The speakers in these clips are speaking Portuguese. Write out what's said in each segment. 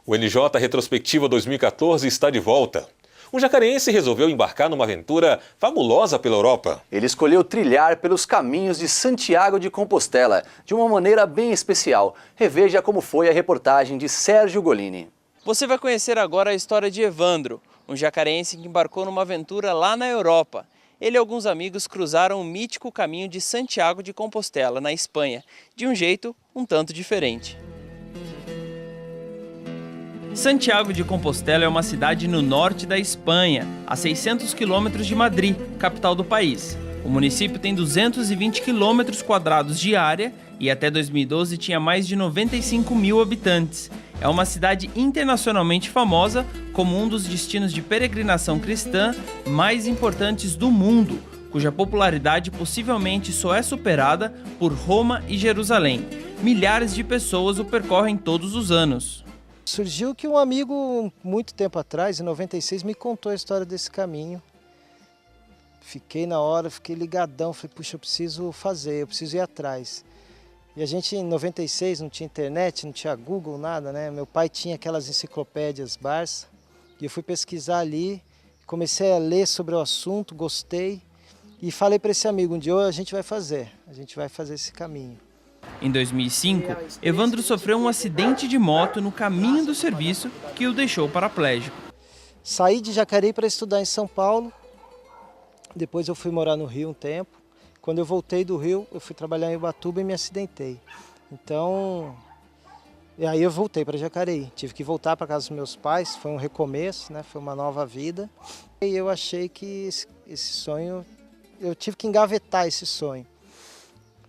O NJ Retrospectiva 2014 está de volta. Um jacareense resolveu embarcar numa aventura fabulosa pela Europa. Ele escolheu trilhar pelos caminhos de Santiago de Compostela, de uma maneira bem especial. Reveja como foi a reportagem de Sérgio Golini. Você vai conhecer agora a história de Evandro, um jacareense que embarcou numa aventura lá na Europa. Ele e alguns amigos cruzaram o mítico caminho de Santiago de Compostela, na Espanha, de um jeito um tanto diferente. Santiago de Compostela é uma cidade no norte da Espanha, a 600 quilômetros de Madrid, capital do país. O município tem 220 quilômetros quadrados de área e até 2012 tinha mais de 95 mil habitantes. É uma cidade internacionalmente famosa como um dos destinos de peregrinação cristã mais importantes do mundo, cuja popularidade possivelmente só é superada por Roma e Jerusalém. Milhares de pessoas o percorrem todos os anos. Surgiu que um amigo, muito tempo atrás, em 96, me contou a história desse caminho. Fiquei na hora, fiquei ligadão, falei, puxa, eu preciso fazer, eu preciso ir atrás. E a gente, em 96, não tinha internet, não tinha Google, nada, né? Meu pai tinha aquelas enciclopédias Barça, e eu fui pesquisar ali, comecei a ler sobre o assunto, gostei, e falei para esse amigo, um dia a gente vai fazer esse caminho. Em 2005, Evandro sofreu um acidente de moto no caminho do serviço que o deixou paraplégico. Saí de Jacareí para estudar em São Paulo, depois eu fui morar no Rio um tempo. Quando eu voltei do Rio, eu fui trabalhar em Ubatuba e me acidentei. Então, e aí eu voltei para Jacareí. Tive que voltar para casa dos meus pais, foi um recomeço, né? Foi uma nova vida. E eu achei que esse sonho, eu tive que engavetar esse sonho.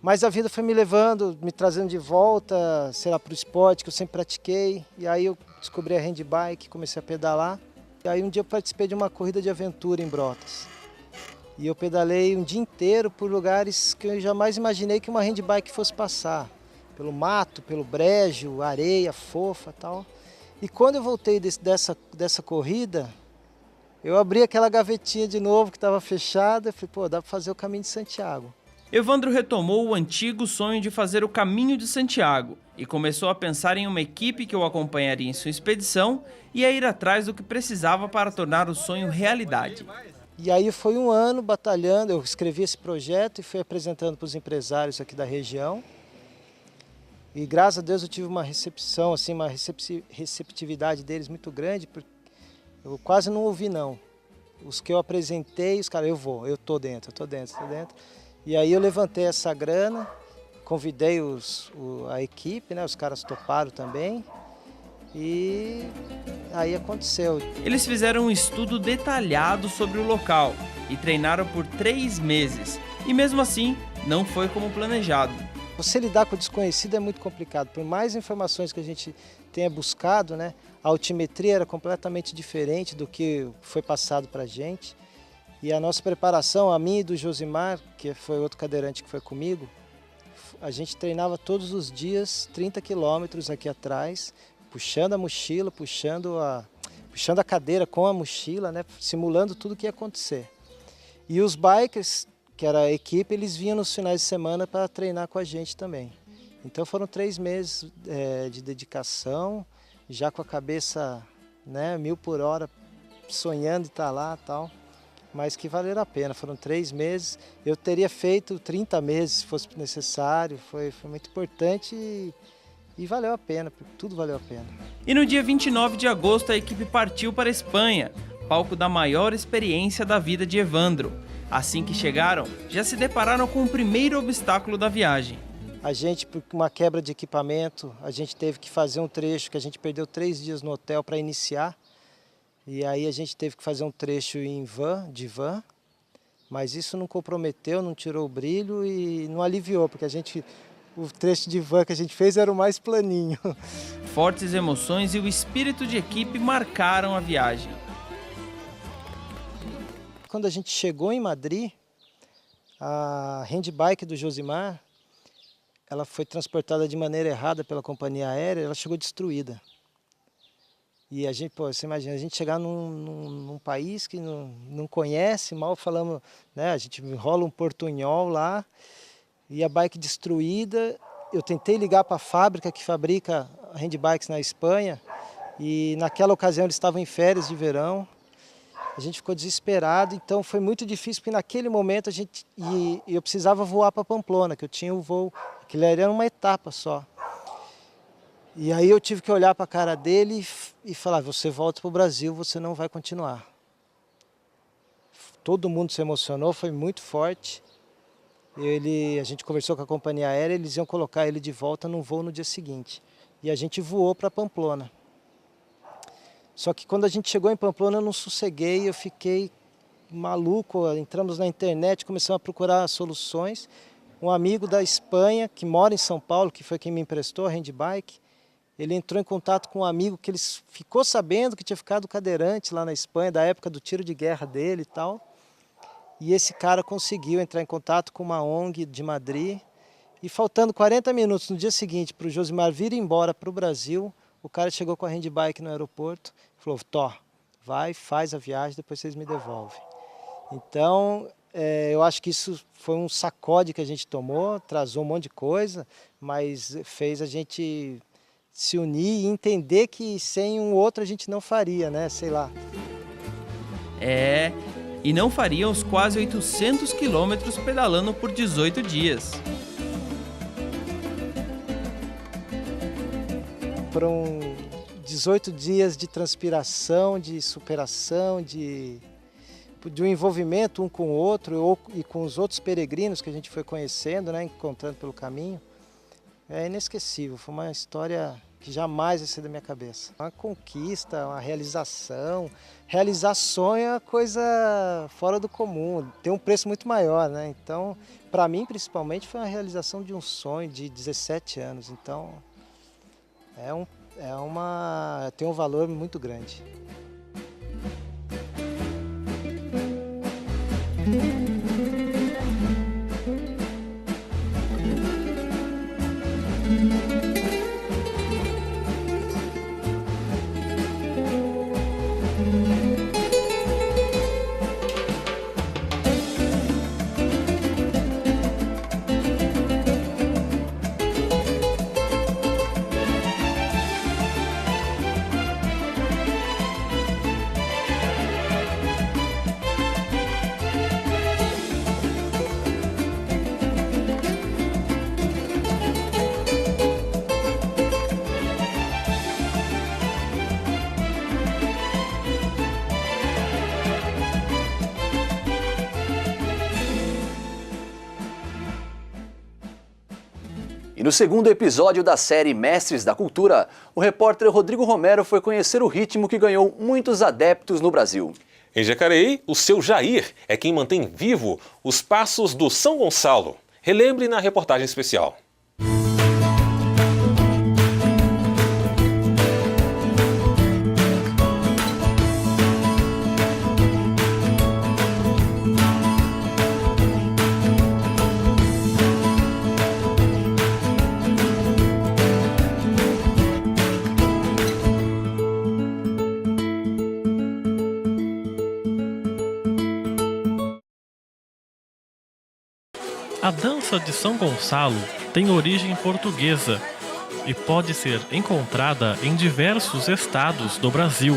Mas a vida foi me levando, me trazendo de volta, sei lá, para o esporte que eu sempre pratiquei. E aí eu descobri a handbike, comecei a pedalar. E aí um dia eu participei de uma corrida de aventura em Brotas. E eu pedalei um dia inteiro por lugares que eu jamais imaginei que uma handbike fosse passar. Pelo mato, pelo brejo, areia fofa e tal. E quando eu voltei dessa corrida, eu abri aquela gavetinha de novo que estava fechada. E falei, pô, dá para fazer o caminho de Santiago. Evandro retomou o antigo sonho de fazer o caminho de Santiago e começou a pensar em uma equipe que o acompanharia em sua expedição e a ir atrás do que precisava para tornar o sonho realidade. E aí foi um ano batalhando, eu escrevi esse projeto e fui apresentando para os empresários aqui da região. E graças a Deus eu tive uma recepção, assim, uma receptividade deles muito grande, porque eu quase não ouvi não. Os que eu apresentei, os caras, eu tô dentro. E aí eu levantei essa grana, convidei a equipe, né, os caras toparam também. E aí aconteceu. Eles fizeram um estudo detalhado sobre o local e treinaram por 3 meses. E mesmo assim, não foi como planejado. Você lidar com o desconhecido é muito complicado. Por mais informações que a gente tenha buscado, né, a altimetria era completamente diferente do que foi passado para a gente. E a nossa preparação, a minha e do Josimar, que foi outro cadeirante que foi comigo, a gente treinava todos os dias 30 quilômetros aqui atrás, puxando a mochila, puxando a cadeira com a mochila, né, simulando tudo o que ia acontecer. E os bikers, que era a equipe, eles vinham nos finais de semana para treinar com a gente também. Então foram 3 meses de dedicação, já com a cabeça, né, 1000 por hora, sonhando em estar lá e tal. Mas que valeram a pena, foram 3 meses. Eu teria feito 30 meses se fosse necessário, foi muito importante e valeu a pena, tudo valeu a pena. E no dia 29 de agosto a equipe partiu para a Espanha, palco da maior experiência da vida de Evandro. Assim que chegaram, já se depararam com o primeiro obstáculo da viagem. A gente, por uma quebra de equipamento, a gente teve que fazer um trecho que a gente perdeu 3 dias no hotel para iniciar. E aí a gente teve que fazer um trecho de van, mas isso não comprometeu, não tirou o brilho e não aliviou, porque o trecho de van que a gente fez era o mais planinho. Fortes emoções e o espírito de equipe marcaram a viagem. Quando a gente chegou em Madrid, a handbike do Josimar, ela foi transportada de maneira errada pela companhia aérea, ela chegou destruída. E a gente, pô, você imagina, a gente chegar num país que não conhece, mal falamos, né? A gente enrola um portunhol lá e a bike destruída. Eu tentei ligar para a fábrica que fabrica handbikes na Espanha E naquela ocasião eles estavam em férias de verão. A gente ficou desesperado, então foi muito difícil, porque naquele momento eu precisava voar para Pamplona, que eu tinha o voo, aquilo era uma etapa só. E aí eu tive que olhar para a cara dele e falar, você volta para o Brasil, você não vai continuar. Todo mundo se emocionou, foi muito forte. A gente conversou com a companhia aérea, eles iam colocar ele de volta num voo no dia seguinte. E a gente voou para Pamplona. Só que quando a gente chegou em Pamplona eu não sosseguei, eu fiquei maluco, entramos na internet, começamos a procurar soluções. Um amigo da Espanha, que mora em São Paulo, que foi quem me emprestou a handbike, ele entrou em contato com um amigo que ele ficou sabendo que tinha ficado cadeirante lá na Espanha, da época do tiro de guerra dele e tal. E esse cara conseguiu entrar em contato com uma ONG de Madrid. E faltando 40 minutos no dia seguinte para o Josimar vir embora para o Brasil, o cara chegou com a handbike no aeroporto e falou, Tó, vai, faz a viagem, depois vocês me devolvem. Então, eu acho que isso foi um sacode que a gente tomou, atrasou um monte de coisa, mas fez a gente se unir e entender que sem um outro a gente não faria, né? Sei lá. E não faria os quase 800 quilômetros pedalando por 18 dias. Foram 18 dias de transpiração, de superação, de um envolvimento um com o outro e com os outros peregrinos que a gente foi conhecendo, né, encontrando pelo caminho. É inesquecível, foi uma história que jamais vai sair da minha cabeça. Uma conquista, uma realização. Realizar sonho é uma coisa fora do comum, tem um preço muito maior, né? Então, para mim, principalmente, foi uma realização de um sonho de 17 anos. Então, tem um valor muito grande. E no segundo episódio da série Mestres da Cultura, o repórter Rodrigo Romero foi conhecer o ritmo que ganhou muitos adeptos no Brasil. Em Jacareí, o seu Jair é quem mantém vivo os passos do São Gonçalo. Relembre na reportagem especial. A dança de São Gonçalo tem origem portuguesa e pode ser encontrada em diversos estados do Brasil,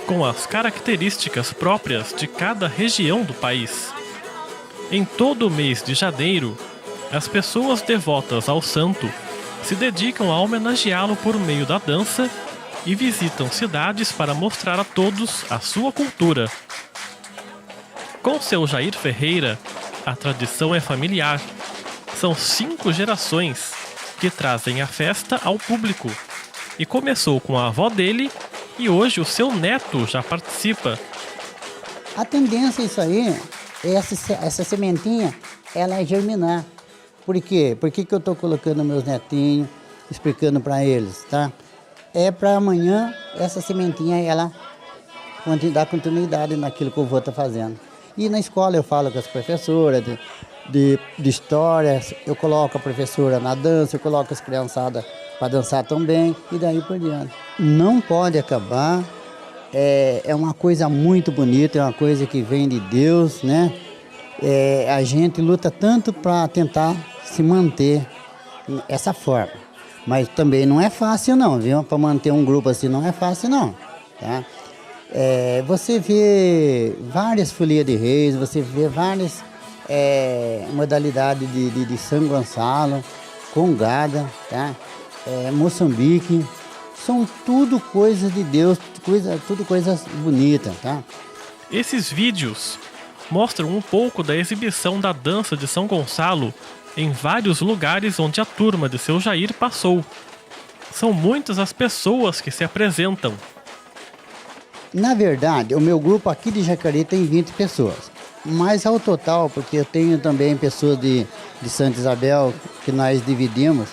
com as características próprias de cada região do país. Em todo o mês de janeiro, as pessoas devotas ao santo se dedicam a homenageá-lo por meio da dança e visitam cidades para mostrar a todos a sua cultura. Com seu Jair Ferreira, a tradição é familiar. São 5 gerações que trazem a festa ao público. E começou com a avó dele e hoje o seu neto já participa. A tendência é isso aí, essa sementinha, ela é germinar. Por quê? Por que eu estou colocando meus netinhos, explicando para eles, tá? É para amanhã essa sementinha, ela dar continuidade naquilo que o vô está fazendo. E na escola eu falo com as professoras de história, eu coloco a professora na dança, eu coloco as criançadas para dançar também, e daí por diante. Não pode acabar, é uma coisa muito bonita, é uma coisa que vem de Deus, né? A gente luta tanto para tentar se manter essa forma. Mas também não é fácil não, viu? Para manter um grupo assim não é fácil não, tá? Você vê várias folias de reis, você vê várias modalidades de São Gonçalo, Congada, tá? Moçambique, são tudo coisas de Deus, tudo coisas bonitas, tá? Esses vídeos mostram um pouco da exibição da dança de São Gonçalo em vários lugares onde a turma de seu Jair passou. São muitas as pessoas que se apresentam. Na verdade, o meu grupo aqui de Jacareí tem 20 pessoas. Mas ao total, porque eu tenho também pessoas de Santa Isabel que nós dividimos,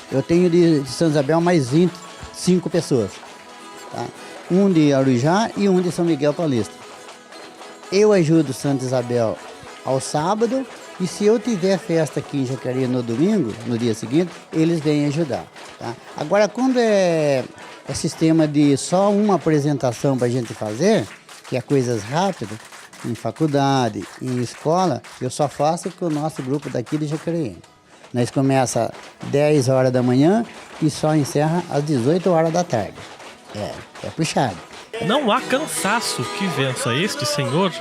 eu tenho de Santa Isabel mais 25 pessoas. Tá? Um de Arujá e um de São Miguel Paulista. Eu ajudo Santa Isabel ao sábado e se eu tiver festa aqui em Jacareí no domingo, no dia seguinte, eles vêm ajudar. Tá? Agora, quando é sistema de só uma apresentação para a gente fazer, que é coisas rápidas, em faculdade, em escola, eu só faço com o nosso grupo daqui de Jacareí. Nós começa às 10 horas da manhã e só encerra às 18 horas da tarde. É puxado. Não há cansaço que vença este senhor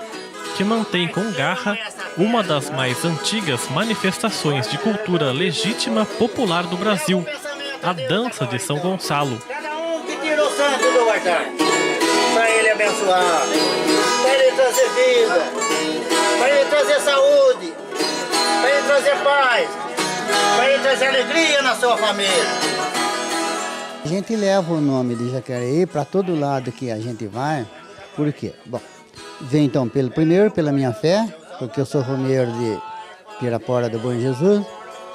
que mantém com garra uma das mais antigas manifestações de cultura legítima popular do Brasil, a dança de São Gonçalo. Cada um que tira o santo do altar, para ele abençoar, para ele trazer vida, para ele trazer saúde, para ele trazer paz, para ele trazer alegria na sua família. A gente leva o nome de Jacareí para todo lado que a gente vai. Por quê? Bom, vem então primeiro pela minha fé, porque eu sou romeiro de Pirapora do Bom Jesus,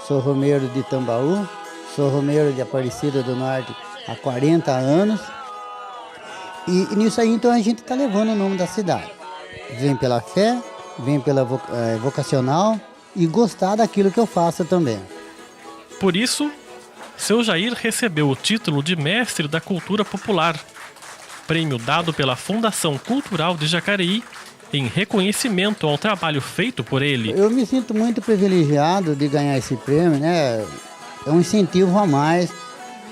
sou romeiro de Tambaú, sou romeiro de Aparecida do Norte há 40 anos. E nisso aí então a gente está levando o nome da cidade. Vem pela fé, vem pela vocacional e gostar daquilo que eu faço também. Por isso, seu Jair recebeu o título de Mestre da Cultura Popular, prêmio dado pela Fundação Cultural de Jacareí em reconhecimento ao trabalho feito por ele. Eu me sinto muito privilegiado de ganhar esse prêmio, né? É um incentivo a mais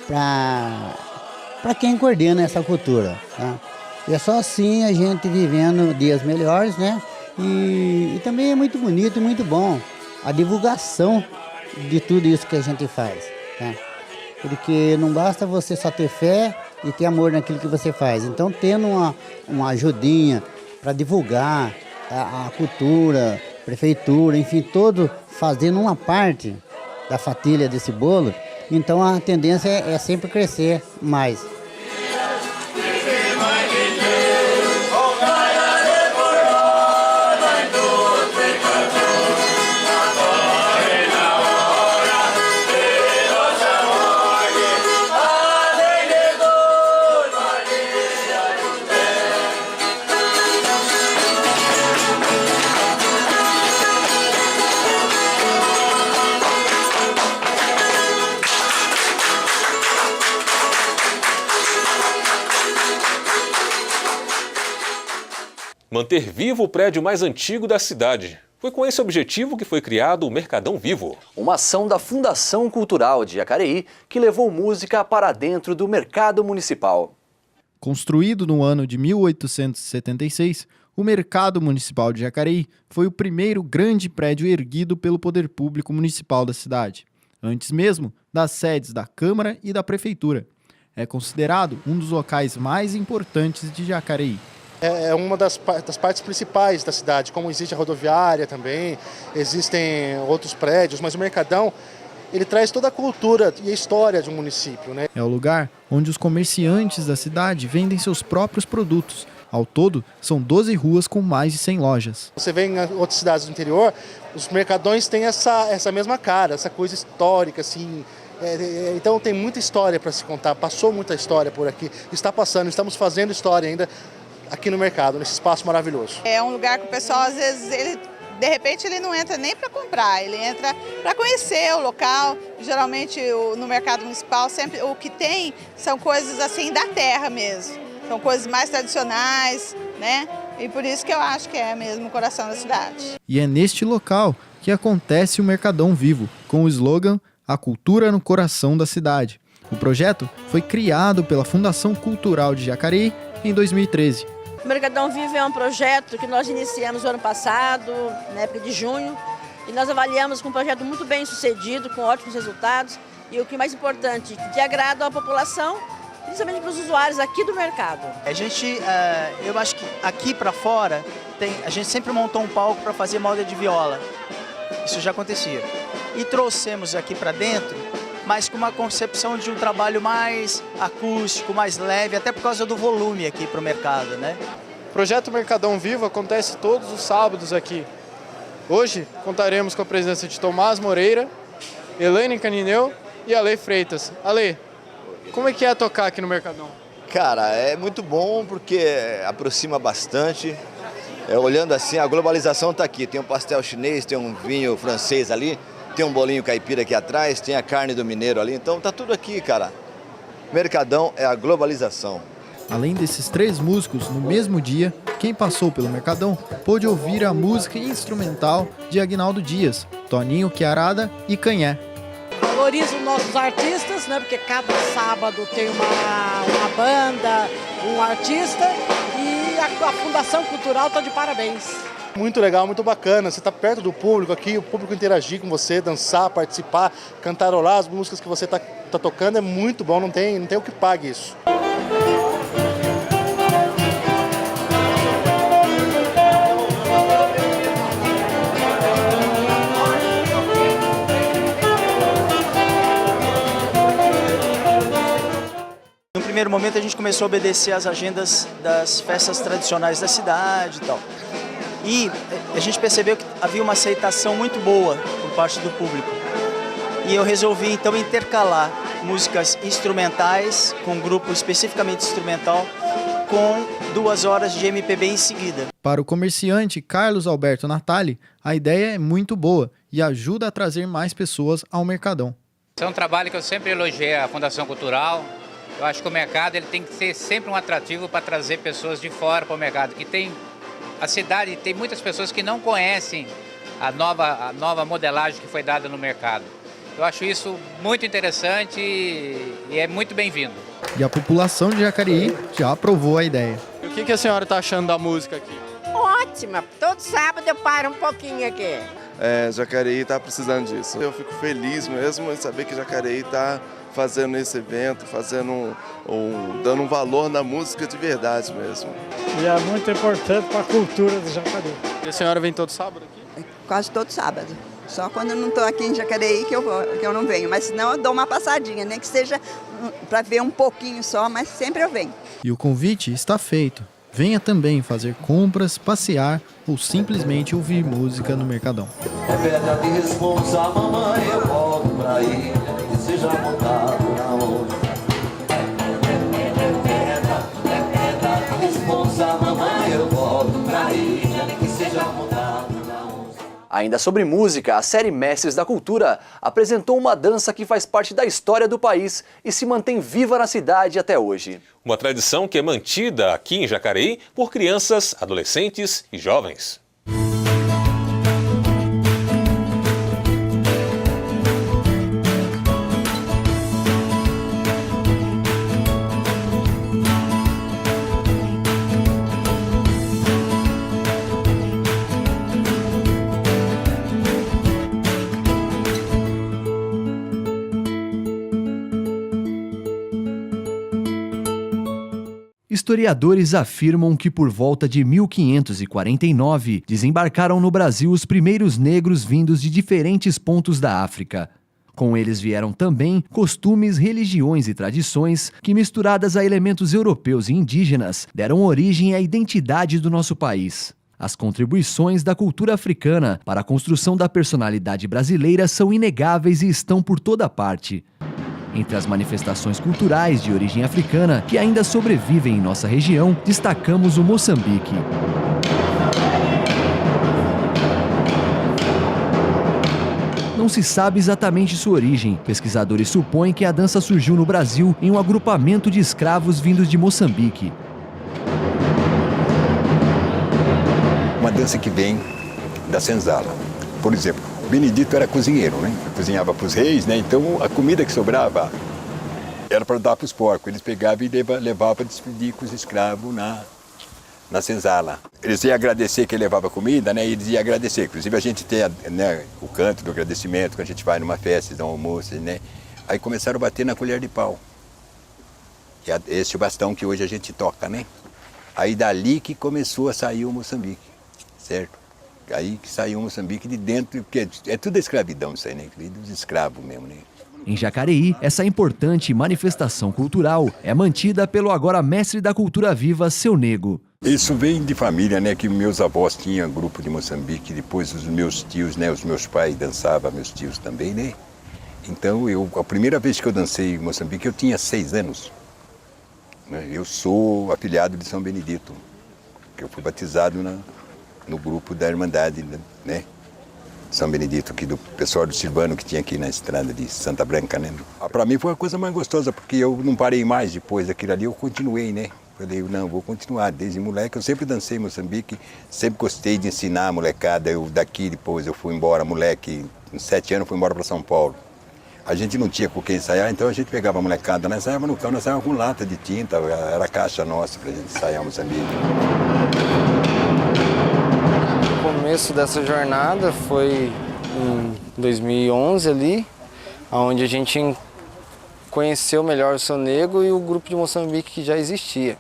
para quem coordena essa cultura, tá? E é só assim a gente vivendo dias melhores, né? E também é muito bonito e muito bom a divulgação de tudo isso que a gente faz, tá? Porque não basta você só ter fé e ter amor naquilo que você faz. Então, tendo uma ajudinha para divulgar a cultura, prefeitura, enfim, todo fazendo uma parte da fatilha desse bolo, então a tendência é sempre crescer mais. Manter vivo o prédio mais antigo da cidade. Foi com esse objetivo que foi criado o Mercadão Vivo. Uma ação da Fundação Cultural de Jacareí que levou música para dentro do mercado municipal. Construído no ano de 1876, o Mercado Municipal de Jacareí foi o primeiro grande prédio erguido pelo poder público municipal da cidade, antes mesmo das sedes da Câmara e da Prefeitura. É considerado um dos locais mais importantes de Jacareí. É uma das partes principais da cidade, como existe a rodoviária também, existem outros prédios, mas o Mercadão, ele traz toda a cultura e a história de um município, né? É o lugar onde os comerciantes da cidade vendem seus próprios produtos. Ao todo, são 12 ruas com mais de 100 lojas. Você vê em outras cidades do interior, os mercadões têm essa mesma cara, essa coisa histórica, assim. Então tem muita história para se contar, passou muita história por aqui, está passando, estamos fazendo história ainda aqui no mercado, nesse espaço maravilhoso. É um lugar que o pessoal, às vezes, de repente, ele não entra nem para comprar, ele entra para conhecer o local. Geralmente, no mercado municipal, sempre o que tem são coisas assim da terra mesmo. São coisas mais tradicionais, né? E por isso que eu acho que é mesmo o coração da cidade. E é neste local que acontece o Mercadão Vivo, com o slogan a cultura no coração da cidade. O projeto foi criado pela Fundação Cultural de Jacareí em 2013. O Mercadão Vivo é um projeto que nós iniciamos no ano passado, na época de junho, e nós avaliamos com um projeto muito bem sucedido, com ótimos resultados, e o que é mais importante, de agrado à população, principalmente para os usuários aqui do mercado. Eu acho que aqui para fora, a gente sempre montou um palco para fazer molda de viola, isso já acontecia, e trouxemos aqui para dentro, mas com uma concepção de um trabalho mais acústico, mais leve, até por causa do volume aqui para o mercado, né? O projeto Mercadão Vivo acontece todos os sábados aqui. Hoje contaremos com a presença de Tomás Moreira, Elaine Canineu e Ale Freitas. Ale, como é que é tocar aqui no Mercadão? Cara, é muito bom porque aproxima bastante. Olhando assim, a globalização está aqui. Tem um pastel chinês, tem um vinho francês ali, tem um bolinho caipira aqui atrás, tem a carne do mineiro ali. Então tá tudo aqui, cara. Mercadão é a globalização. Além desses 3 músicos, no mesmo dia, quem passou pelo Mercadão pôde ouvir a música instrumental de Aguinaldo Dias, Toninho Chiarada e Canhé. Valorizo os nossos artistas, né? Porque cada sábado tem uma banda, um artista, e a Fundação Cultural está de parabéns. Muito legal, muito bacana. Você está perto do público aqui, o público interagir com você, dançar, participar, cantarolar as músicas que você tá tocando é muito bom, não tem o que pague isso. No primeiro momento a gente começou a obedecer às agendas das festas tradicionais da cidade e tal. E a gente percebeu que havia uma aceitação muito boa por parte do público. E eu resolvi então intercalar músicas instrumentais, com um grupo especificamente instrumental, com 2 horas de MPB em seguida. Para o comerciante Carlos Alberto Natali, a ideia é muito boa e ajuda a trazer mais pessoas ao Mercadão. É um trabalho que eu sempre elogiei a Fundação Cultural. Eu acho que o mercado ele tem que ser sempre um atrativo para trazer pessoas de fora para o mercado, que tem a cidade tem muitas pessoas que não conhecem a nova modelagem que foi dada no mercado. Eu acho isso muito interessante e é muito bem-vindo. E a população de Jacareí já aprovou a ideia. O que a senhora está achando da música aqui? Ótima! Todo sábado eu paro um pouquinho aqui. Jacareí está precisando disso. Eu fico feliz mesmo em saber que Jacareí está fazendo esse evento, dando um valor na música de verdade mesmo. E é muito importante para a cultura de Jacareí. E a senhora vem todo sábado aqui? Quase todo sábado. Só quando eu não estou aqui em Jacareí que eu não venho, mas senão eu dou uma passadinha, nem que seja para ver um pouquinho só, mas sempre eu venho. E o convite está feito. Venha também fazer compras, passear ou simplesmente ouvir música no Mercadão. É verdade, responsa, mamãe, eu volto pra ir, que seja montado na onda. É verdade, responsa, mamãe, eu volto pra ir, que seja montado na onda. Ainda sobre música, a série Mestres da Cultura apresentou uma dança que faz parte da história do país e se mantém viva na cidade até hoje. Uma tradição que é mantida aqui em Jacareí por crianças, adolescentes e jovens. Historiadores afirmam que por volta de 1549 desembarcaram no Brasil os primeiros negros vindos de diferentes pontos da África. Com eles vieram também costumes, religiões e tradições que, misturadas a elementos europeus e indígenas, deram origem à identidade do nosso país. As contribuições da cultura africana para a construção da personalidade brasileira são inegáveis e estão por toda parte. Entre as manifestações culturais de origem africana que ainda sobrevivem em nossa região, destacamos o Moçambique. Não se sabe exatamente sua origem. Pesquisadores supõem que a dança surgiu no Brasil em um agrupamento de escravos vindos de Moçambique. Uma dança que vem da senzala. Por exemplo, Benedito era cozinheiro, né? Cozinhava para os reis, né? Então a comida que sobrava era para dar para os porcos. Eles pegavam e levavam para despedir com os escravos na senzala. Eles iam agradecer que ele levava comida, né? E eles iam agradecer. Inclusive a gente tem, né, o canto do agradecimento quando a gente vai numa festa, dá um almoço, né? Aí começaram a bater na colher de pau. Que é esse o bastão que hoje a gente toca, né? Aí dali que começou a sair o Moçambique, certo? Aí que saiu o Moçambique de dentro, porque é tudo escravidão isso aí, né? Dos escravos mesmo, né? Em Jacareí, essa importante manifestação cultural é mantida pelo agora mestre da cultura viva, Seu Nego. Isso vem de família, né? Que meus avós tinham grupo de Moçambique, depois os meus tios, né? Os meus pais dançavam, meus tios também, né? Então, a primeira vez que eu dancei em Moçambique, eu tinha 6 anos. Eu sou afiliado de São Benedito, que eu fui batizado no grupo da Irmandade, né? São Benedito, aqui do pessoal do Silvano, que tinha aqui na estrada de Santa Branca, né? Para mim foi a coisa mais gostosa, porque eu não parei mais depois daquilo ali, eu continuei, né? Falei, não, vou continuar. Desde moleque, eu sempre dancei em Moçambique, sempre gostei de ensinar a molecada. Eu daqui, depois eu fui embora, moleque, com 7 anos, fui embora para São Paulo. A gente não tinha com quem ensaiar, então a gente pegava a molecada, nós ensaiava no carro, nós ensaiava com lata de tinta, era a caixa nossa para a gente ensaiar em Moçambique. O começo dessa jornada foi em 2011 ali, onde a gente conheceu melhor o Seu Nego e o grupo de Moçambique que já existia.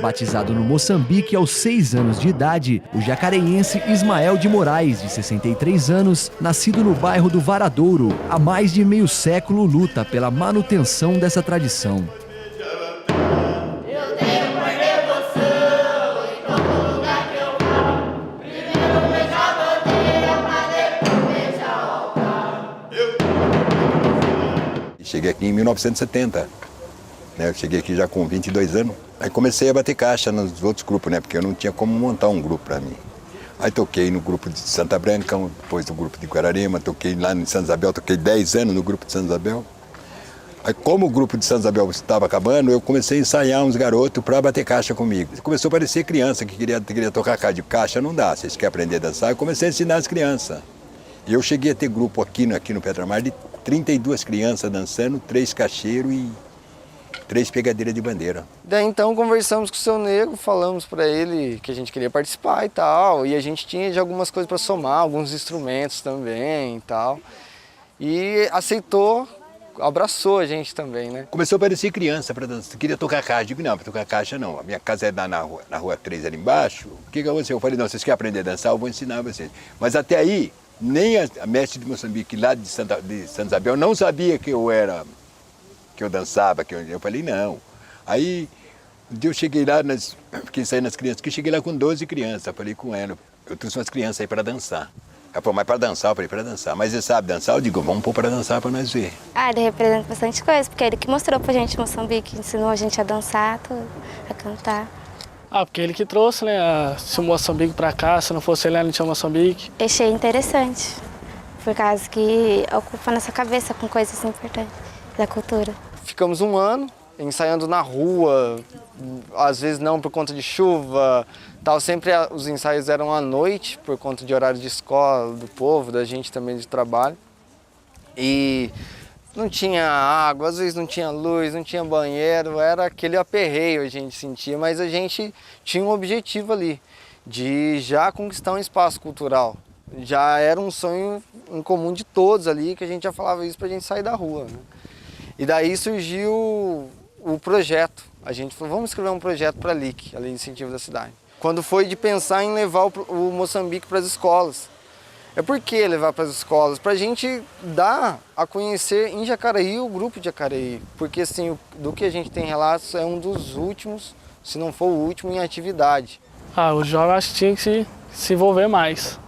Batizado no Moçambique aos 6 anos de idade, o jacareiense Ismael de Moraes, de 63 anos, nascido no bairro do Varadouro, há mais de meio século luta pela manutenção dessa tradição. Cheguei aqui em 1970, né? Eu cheguei aqui já com 22 anos. Aí comecei a bater caixa nos outros grupos, né? Porque eu não tinha como montar um grupo para mim. Aí toquei no grupo de Santa Branca, depois no grupo de Guararema, toquei lá em Santa Isabel, toquei 10 anos no grupo de Santa Isabel. Aí como o grupo de Santa Isabel estava acabando, eu comecei a ensaiar uns garotos para bater caixa comigo. Começou a parecer criança que queria tocar caixa, não dá, vocês querem aprender a dançar. Eu comecei a ensinar as crianças. E eu cheguei a ter grupo aqui no Pedramar de 32 crianças dançando, 3 cacheiros e 3 pegadeiras de bandeira. Daí então conversamos com o Seu Nego, falamos para ele que a gente queria participar e tal, e a gente tinha já algumas coisas para somar, alguns instrumentos também e tal. E aceitou, abraçou a gente também, né? Começou a parecer criança para dançar, queria tocar caixa, digo não, para tocar caixa não, a minha casa é na rua 3 ali embaixo, o que aconteceu? Eu falei, não, vocês querem aprender a dançar, eu vou ensinar vocês. Mas até aí, nem a mestre de Moçambique lá de Santa Isabel não sabia que eu dançava, eu falei, não. Aí, um dia eu cheguei lá, fiquei saindo nas crianças, que cheguei lá com 12 crianças, eu falei com ela, eu trouxe umas crianças aí para dançar. Ela falou, mas para dançar? Eu falei, para dançar. Mas você sabe dançar? Eu digo, vamos pôr para dançar para nós ver. Ele representa bastante coisa, porque é ele que mostrou pra gente Moçambique, ensinou a gente a dançar, tudo, a cantar. Porque ele que trouxe, né, o Moçambique pra cá, se não fosse ele, não tinha Moçambique. Achei interessante, por causa que ocupa nossa cabeça com coisas importantes da cultura. Ficamos 1 ano ensaiando na rua, às vezes não por conta de chuva, tal. Sempre os ensaios eram à noite, por conta de horário de escola, do povo, da gente também de trabalho. E não tinha água, às vezes não tinha luz, não tinha banheiro, era aquele aperreio a gente sentia, mas a gente tinha um objetivo ali, de já conquistar um espaço cultural. Já era um sonho em comum de todos ali, que a gente já falava isso pra gente sair da rua, né? E daí surgiu o projeto. A gente falou, vamos escrever um projeto para a LIC, a Lei de Incentivo da Cidade. Quando foi de pensar em levar o Moçambique para as escolas. É por que levar para as escolas? Para a gente dar a conhecer em Jacareí o grupo de Jacareí. Porque assim, do que a gente tem relatos, é um dos últimos, se não for o último, em atividade. O jovem acho que tinha que se envolver mais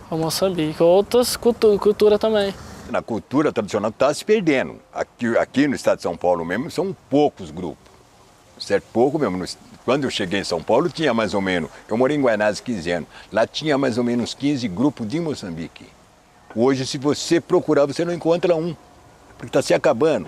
com o Moçambique. Outras culturas também. Na cultura tradicional está se perdendo. Aqui no estado de São Paulo mesmo são poucos grupos. Certo? Pouco mesmo. Quando eu cheguei em São Paulo tinha mais ou menos, eu morei em Guaianazes 15 anos, lá tinha mais ou menos 15 grupos de Moçambique. Hoje, se você procurar, você não encontra um, porque está se acabando.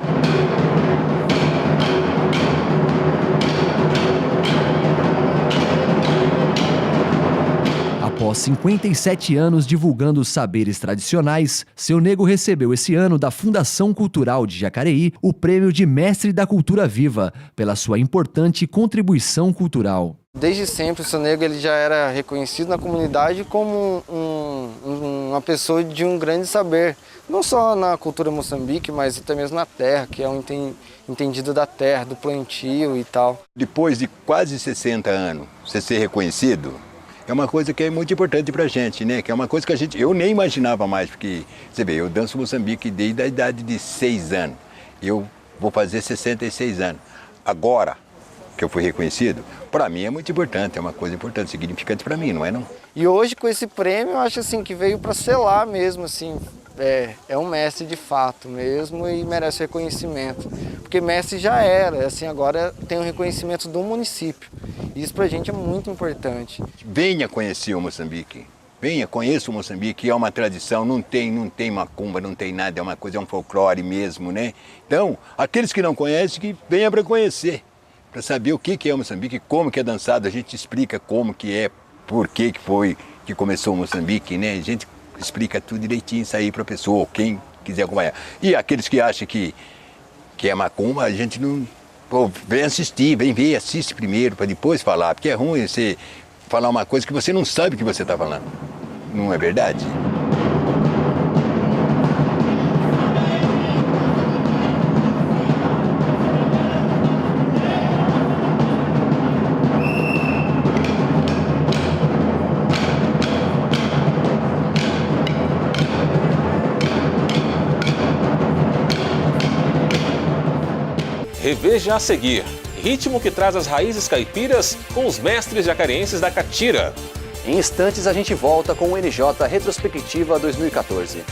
Após 57 anos divulgando os saberes tradicionais, Seu Nego recebeu esse ano da Fundação Cultural de Jacareí o prêmio de Mestre da Cultura Viva, pela sua importante contribuição cultural. Desde sempre, o Seu Nego ele já era reconhecido na comunidade como uma pessoa de um grande saber, não só na cultura Moçambique, mas até mesmo na terra, que é um entendido da terra, do plantio e tal. Depois de quase 60 anos, você ser reconhecido, é uma coisa que é muito importante pra gente, né? Que é uma coisa que eu nem imaginava mais, porque, você vê, eu danço Moçambique desde a idade de 6 anos. Eu vou fazer 66 anos. Agora que eu fui reconhecido, para mim é muito importante, é uma coisa importante, significante para mim, não é não? E hoje com esse prêmio, eu acho assim que veio para selar mesmo, assim, é um mestre de fato mesmo e merece reconhecimento. Porque mestre já era, assim, agora tem um reconhecimento do município. Isso pra gente é muito importante. Venha conhecer o Moçambique. Venha, conheça o Moçambique, é uma tradição, não tem macumba, não tem nada, é uma coisa, é um folclore mesmo, né? Então, aqueles que não conhecem, que venham para conhecer, para saber o que é o Moçambique, como que é dançado, a gente explica como que é, por que foi que começou o Moçambique, né? A gente explica tudo direitinho, isso aí para a pessoa, quem quiser acompanhar. E aqueles que acham que é macumba, a gente não... Pô, vem assistir, vem ver, assiste primeiro, para depois falar, porque é ruim você falar uma coisa que você não sabe o que você está falando. Não é verdade? Reveja a seguir, ritmo que traz as raízes caipiras com os mestres jacareenses da catira. Em instantes a gente volta com o NJ Retrospectiva 2014.